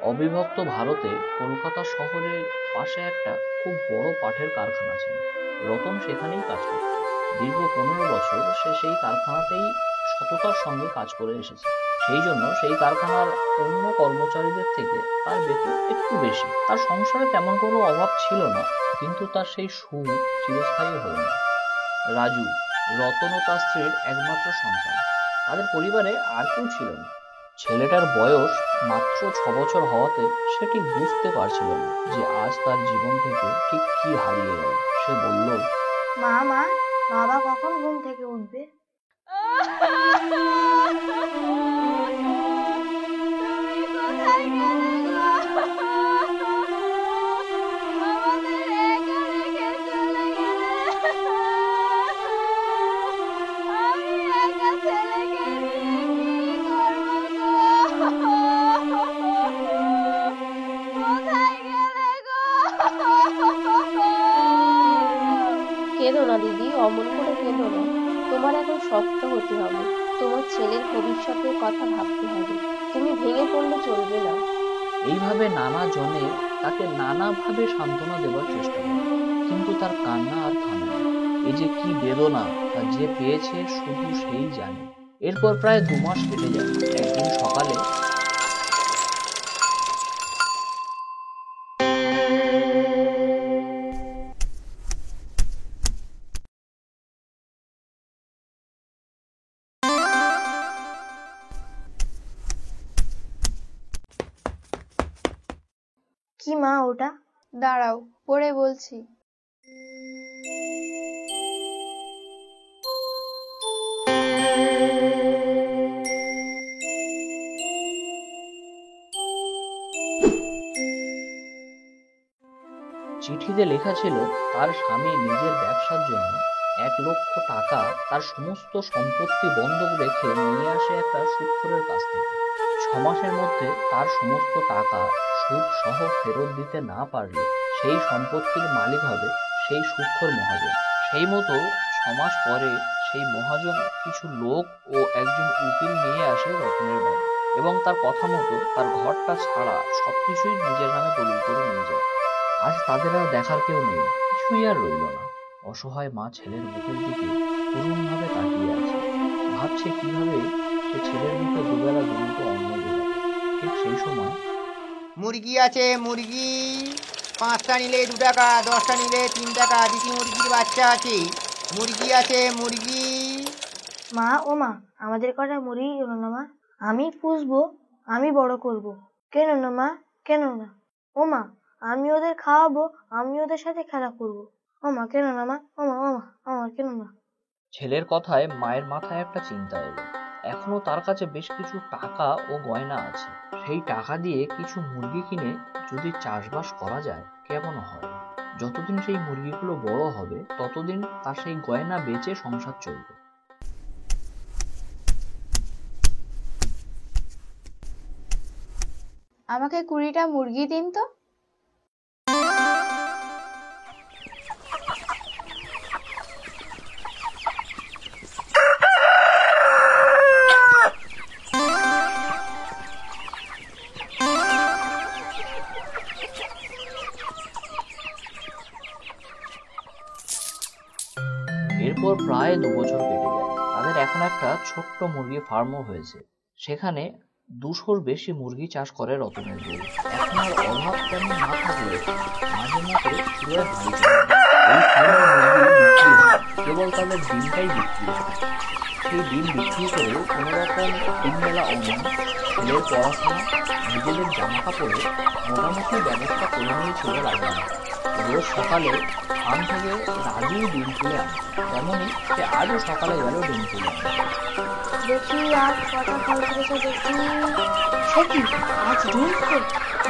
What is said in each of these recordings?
অবিভক্ত ভারতে কলকাতা শহরের পাশে একটা খুব বড় পাটের কারখানা ছিল। রতন সেখানেই কাজ করত। দীর্ঘ 15 বছর সে সেই কারখানাতেই সততার সঙ্গে কাজ করে এসেছে। সেই জন্য সেই কারখানার অন্য কর্মচারীদের থেকে তার বেতন একটু বেশি। তার সংসারে তেমন কোনো অভাব ছিল না, কিন্তু তার সেই সুখ চিরস্থায়ী হলো না। রাজু, রতন ও তার স্ত্রীর একমাত্র সন্তান। তাদের পরিবারে আর কেউ ছিল না। ছেলেটার বয়স মাত্র 6 বছর হওয়াতে সে ঠিক বুঝতে পারছিল না যে আজ তার জীবন থেকে ঠিক কি হারিয়ে গেল। সে বলল, মা মা বাবা কখন ঘুম থেকে উঠবে? কেঁদো না দিদি, অমন করে কেঁদো না। তোমার এখন শক্ত হতে হবে। তোমার ছেলের ভবিষ্যতের কথা ভাবতে হবে। তুমি ভেঙে পড়লে চলবে না। এইভাবে নানা জনে তাকে নানাভাবে সান্ত্বনা দেওয়ার চেষ্টা করে, কিন্তু তার কান্না আর থামে না। এই যে কি বেদনা তা যে পেয়েছে শুধু সেই জানে। এরপর প্রায় 2 মাস কেটে যায়। একদিন সকালে কি মা ওটা? দাঁড়াও, পড়ে বলছি। চিঠিতে লেখা ছিল তার স্বামী নিজের ব্যবসার জন্য 1 লক্ষ টাকা তার সমস্ত সম্পত্তি বন্ধক রেখে নিয়ে আসে একটা সুদখোরের কাছ থেকে। 6 মাসের মধ্যে তার সমস্ত টাকা সুদ সহ ফেরত দিতে না পারলে সেই সম্পত্তির মালিক হবে সেই সুদখোর মহাজন। সেই মতো 6 মাস পরে সেই মহাজন কিছু লোক ও একজন উকিল নিয়ে আসে রতনের বাড়ি এবং তার কথা মতো তার ঘরটা ছাড়া সবকিছুই নিজের নামে দলিল করে নিয়ে যায়। আজ তাদের আর দেখার কেউ নেই, কিছুই আর রইল না। অসহায় মা ছেলের মুখের দিকে করুণভাবে তাকিয়ে আছে, ভাবছে কিভাবে সে ছেলের মুখে দুবেলা দুমুঠো অন্ন জোগাবে। ঠিক সেই সময় মুরগি আছে, মুরগি 5টা নিলে 2 টাকা, 10টা নিলে 3 টাকা। দিদি মুরগির বাচ্চা আছে, মুরগি আছে, মুরগি। মা ও মা, আমাদের কটা মুরগি কেন না মা? আমি পুষবো, আমি বড় করব। কেন না মা, কেন না? ও মা, আমি ওদের খাওয়াবো, আমি ওদের সাথে খেলা করব। ও মা কেন না মা, ও মা ও মা, আমার কেন না? ছেলের কথায় মায়ের মাথায় একটা চিন্তা এলো। এখনো তার কাছে বেশ কিছু টাকা ও গয়না আছে। সেই টাকা দিয়ে কিছু মুরগি কিনে যদি চাষবাস করা যায় কেমন হয়। যতদিন সেই মুরগিগুলো বড় হবে ততদিন তার সেই গয়না বেচে সংসার চলবে। আমাকে 20টা মুরগি দিন তো। এরপর প্রায় 2 বছর কেটে যায়। তাদের এখন একটা ছোট্ট মুরগি ফার্মও হয়েছে। সেখানে 200-র বেশি মুরগি চাষ করে রতনের বউ। এখন আর অভাব তেমন না থাকলে মাঝে মাঝে চুড়ায় বাড়ি চলে। এই ফার্মের মুরগি বিক্রি হয়, কেবল তাদের ডিমটাই বিক্রি হয়। সেই ডিম বিক্রি করে কোনো রকম তিনবেলা অন্ন, ছেলের পড়াশোনা, নিজেদের জামা কাপড়ে মোটামুটি ব্যবস্থা করে নিয়েছিল রাজা। রোজ সকালে ফার্ম থেকে রাজুই ডিম তুলে আনে, তেমনই সে আজও সকালে গেল ডিম তুলে আনতে। দেখি আজ কটা ফল করেছে দেখি। সে কি, আজ ডিম তো?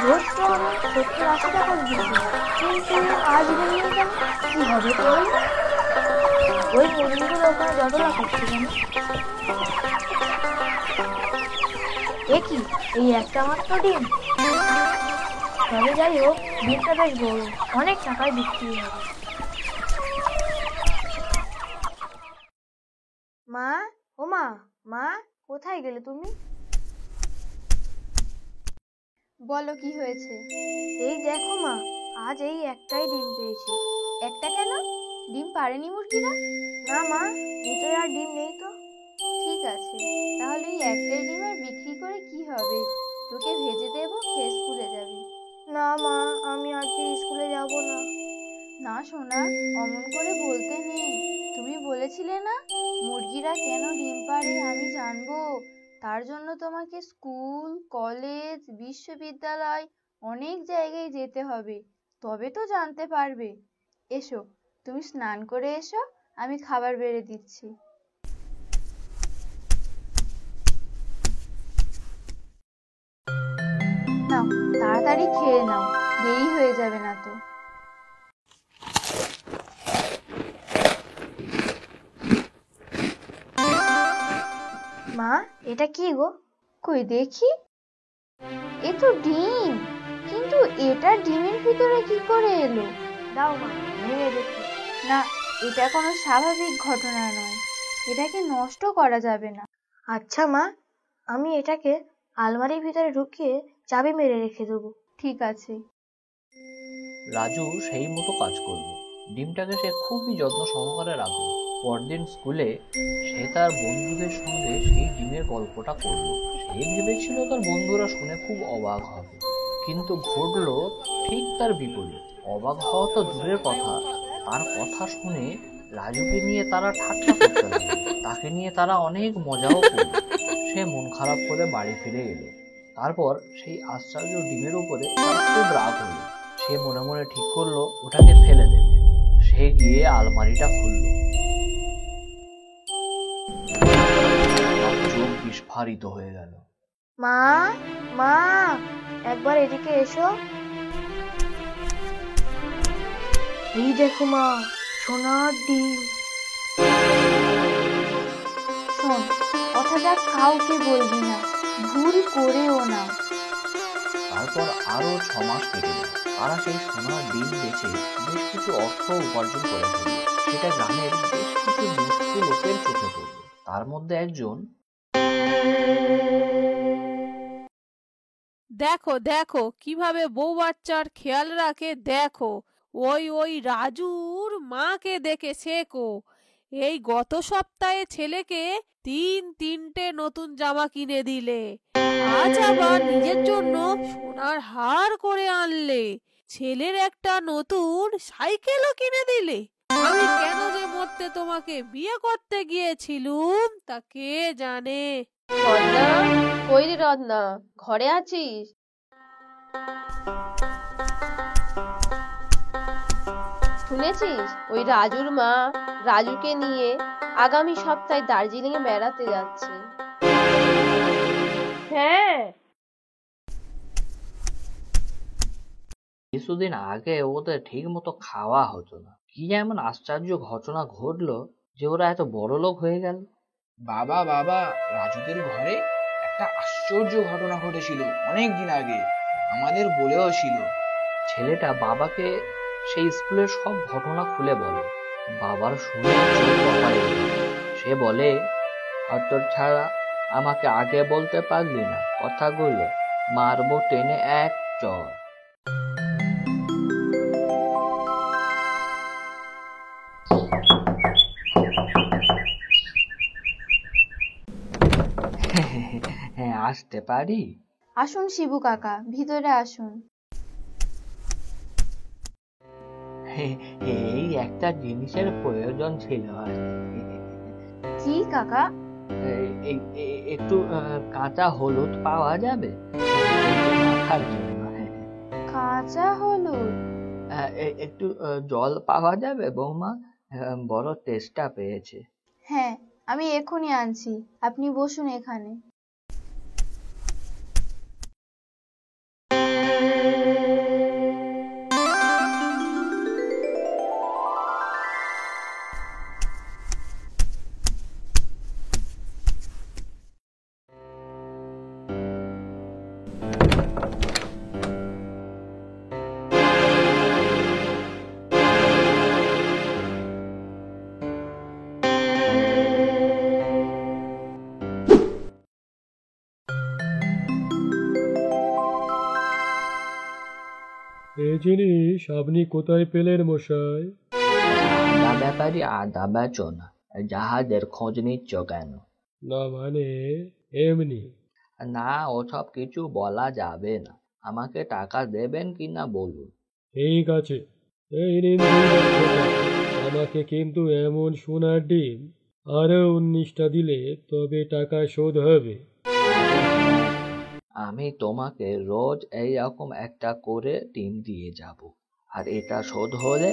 রোজ তো আমি 70-80 টাকা দিয়েছি, কিন্তু আজ বেরিয়ে গেল। কি হবে তাহলে? ওই মুরগিগুলো ওখানে যতটা করছে কেন? এ কি, এই একটা মাত্র ডিম? তবে যাই হোক, ডিমটা বেশ বড়, অনেক টাকায় বিক্রি হবে। মা ও মা, মা কোথায় গেলে তুমি? বলো কি হয়েছে? এই দেখো মা, আজ এই একটাই ডিম পেয়েছি। একটা কেন? ডিম পাড়েনি মুরগিরা? না মা, ভিতরে আর ডিম নেই তো। ঠিক আছে, তাহলে এই একটাই ডিম আর বিক্রি করে কি হবে? তোকে ভেজে দেবো, খেয়ে স্কুলে যাবি। না মা, আমি আজকে স্কুলে যাব না। না সোনা, অমন করে বলতে নেই। তুমি বলেছিলে না মুরগিরা কেন ডিম পাড়ে আমি জানবো। তার জন্য তোমাকে স্কুল, কলেজ, বিশ্ববিদ্যালয় অনেক জায়গায় যেতে হবে, তবে তো জানতে পারবে। এসো, তুমি স্নান করে এসো, আমি খাবার বেড়ে দিচ্ছি। নাও, তাড়াতাড়ি খেয়ে নাও, দেরি হয়ে যাবে না তো। মা, এটা কি গো? কই দেখি, এ তো ডিম, কিন্তু এটা ডিমের ভিতরে কি করে এলো? দাও মা, ভেঙে দেখি। না, এটা কোনো স্বাভাবিক ঘটনা নয়, এটাকে নষ্ট করা যাবে না। আচ্ছা মা, আমি এটাকে আলমারির ভিতরে ঢুকিয়ে চাবি মেরে রেখে দেবো। ঠিক আছে। রাজু সেই মতো কাজ করলো। ডিমটাকে সে খুবই যত্ন সহকারে রাখলো। পরদিন স্কুলে সে তার বন্ধুদের সঙ্গে সেই ডিমের গল্পটা করলো। সে ভেবেছিল তার বন্ধুরা শুনে খুব অবাক হবে, কিন্তু ঘটলো ঠিক তার বিপরীত। অবাক হওয়া তো দূরের কথা, তার কথা শুনে রাজুকে নিয়ে তারা ঠাট্টা করতে লাগলো। তাকে নিয়ে তারা অনেক মজাও করলো। সে মন খারাপ করে বাড়ি ফিরে এলো। তারপর সেই আশ্চর্য ডিমের উপরে তার খুব রাগ হলো। সে মনে মনে ঠিক করলো ওটাকে ফেলে দেবে। সে গিয়ে আলমারিটা খুলল। তার চোখ বিস্ফারিত হয়ে গেল। মা, মা, একবার এদিকে এসো। এই দেখো মা, সোনার ডিম। শোন, কথাটা কাউকে বলবি না, ভুল করেও না। তারপর আরো 6 মাস কেটে গেল। তারা সেই সোনার ডিম বেচে বেশ কিছু অর্থ উপার্জন করে ফেলল। সেটা গ্রামের বেশ কিছু দুস্থ লোকের চোখে পড়ল। তার মধ্যে একজন, দেখো দেখো কিভাবে বউ বাচ্চার খেয়াল রাখে, দেখো ওই ওই রাজুর মাকে দেখে শেখো। এই গত সপ্তাহে ছেলেকে তিনটে নতুন জামা কিনে দিলে, আজ আবার নিজের জন্য সোনার হার করে আনলে, ছেলের একটা নতুন সাইকেলও কিনে দিলে। আমি কেন যে মরতে তোমাকে বিয়ে করতে গিয়েছিলুম তা কে জানে। রত্না, কই রে রত্না, ঘরে আছিস? শুনেছিস ওই রাজুর মা রাজুকে নিয়ে আগামী সপ্তাহে দার্জিলিং এ বেড়াতে যাচ্ছে? হ্যাঁ। কিছুদিন আগে ওদের ঠিক মতো খাওয়া হতো না। কি এমন আশ্চর্য ঘটনা ঘটলো যে ওরা এত বড় লোক হয়ে গেল? বাবা বাবা, রাজুদের ঘরে একটা আশ্চর্য ঘটনা ঘটেছিল অনেক দিন আগে, আমাদের বলেও ছিল। ছেলেটা বাবাকে সেই স্কুলের সব ঘটনা খুলে বলে। বাবার শুনে চোখ কপালে ওঠে। সে বলে, হতর ছাড়া, আমাকে আগে বলতে পারলি না কথাগুলো? মারবো টেনে এক চর। হ্যাঁ, আসতে পারি? আসুন শিবু কাকা, ভিতরে আসুন। এই একটা জিনিসের প্রয়োজন ছিল আর কি কাকা? একটু কাঁচা হলুদ পাওয়া যাবে মাখার জন্য? কাঁচা হলুদ? একটু জল পাওয়া যাবে বৌমা? বড় তেষ্টা পেয়েছে। হ্যাঁ, আমি এখনই আনছি, আপনি বসুন এখানে। এই জিনিস আপনি কোথায় পেলেন মশাই? আদা ব্যাপারী আদা বেচো না, জাহাজের খোঁজ নিচ্ছ কেন? না মানে এমনি। না, ওসব কিছু বলা যাবে না। আমাকে টাকা দেবেন কিনা বলুন। ঠিক আছে, এই নিন 2 লাখ টাকা। আমাকে কিন্তু এমন সোনার ডিম আরো 19টা দিলে তবে টাকা শোধ হবে। আমি তোমাকে রোজ এইরকম একটা করে ডিম দিয়ে যাব, আর এটা শোধ হলে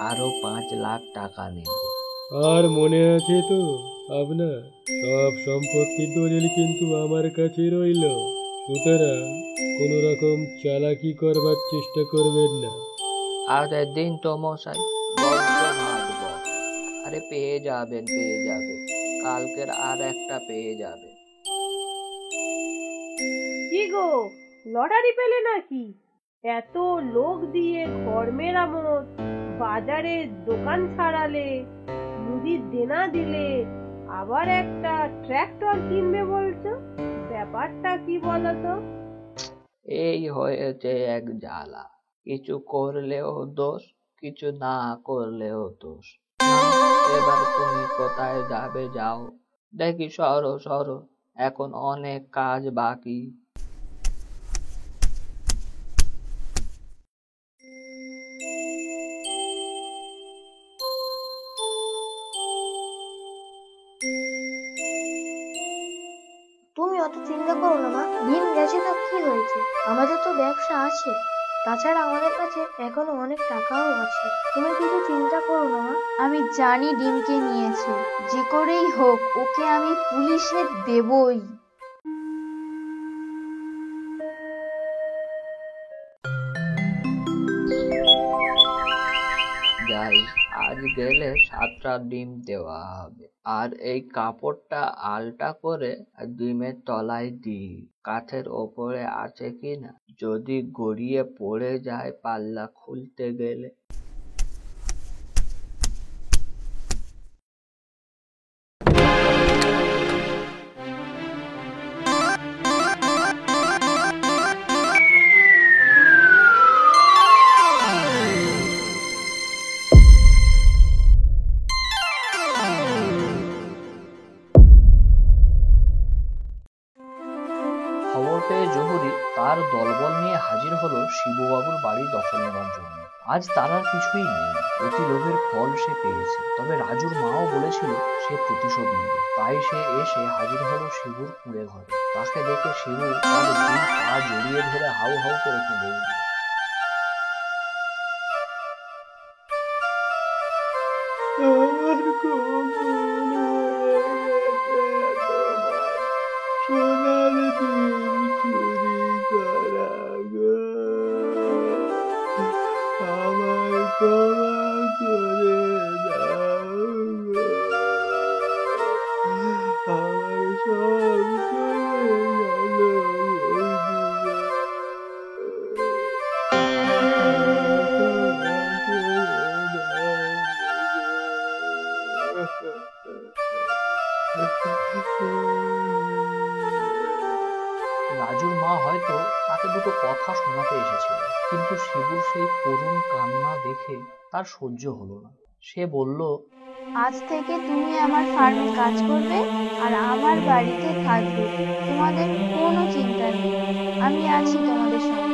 আরো 5 লাখ টাকা নেব। আর মনে আছে তো আপনার? সব সম্পত্তির দলিল কিন্তু আমার কাছে রইল। সুতরাং কোনো রকম চালাকি করবার চেষ্টা করবেন না। আরে দিন তো মশাই, বড্ড ভাগব। আরে পেয়ে যাবেন, পেয়ে যাবেন, কালকের আর একটা পেয়ে যাবে। কি গো, লটারি পেলে নাকি? এত লোক দিয়ে ঘর মেরামত, বাজারে দোকান ছাড়ালে, মুদির দেনা দিলে, আবার একটা ট্র্যাক্টর কিনবে বলছো, ব্যাপারটা কি বলো তো? এই হয়েছে এক জ্বালা, কিছু করলেও দোষ, কিছু না করলেও দোষ। নাও, এবার তুমি কোথায় যাবে যাও, দেখি সরো সরো, এখন অনেক কাজ বাকি। তুমি অত চিন্তা করো না মা, দিন গেছে তো কি হয়েছে, আমাদের তো ব্যবসা আছে। তাছাড়া আমাদের কাছে এখনো অনেক টাকাও আছে। তুমি কিছু চিন্তা করো না মা। আমি জানি ডিমকে নিয়েছে, যে করেই হোক ওকে আমি পুলিশে দেবই। যাই, আজ গেলে 7টা ডিম দেওয়া হবে। আর এই কাপড়টা আলটা করে ডিমের তলায় দিই, কাঠের ওপরে আছে কিনা, যদি গড়িয়ে পড়ে যায় পাল্লা খুলতে গেলে। খবর পেয়ে জহুরি তার দলবল নিয়ে হাজির হলো শিবুবাবুর বাড়ি দখল নেবার জন্য। আজ তার আর কিছুই নেই, অতি লোভের ফল সে পেয়েছে। তবে রাজুর মাও বলেছিল সে প্রতিশোধ নেবে, তাই সে এসে হাজির হলো শিবুর কুঁড়ে ঘরে। তাকে দেখে শিবু তার 2 পা জড়িয়ে ধরে হাউ হাউ করে কেঁদে উঠল। আমার খুব ভুল হয়ে গেছে, তোমার সোনার ডিম চুরি করা গো। আমায় ক্ষমা করে দাও গো। আমার সব চলে গেল বৌদি গো। রাজুর মা হয়তো তাকে দুটো কথা শোনাতে এসেছিল, কিন্তু শিবুর সেই করুণ কান্না দেখে তার সহ্য হলো না। সে বলল, আজ থেকে তুমি আমার ফার্মে কাজ করবে আর আমার বাড়িতে থাকবে, তোমাদের কোনো চিন্তা নেই, আমি আছি তোমাদের সঙ্গে।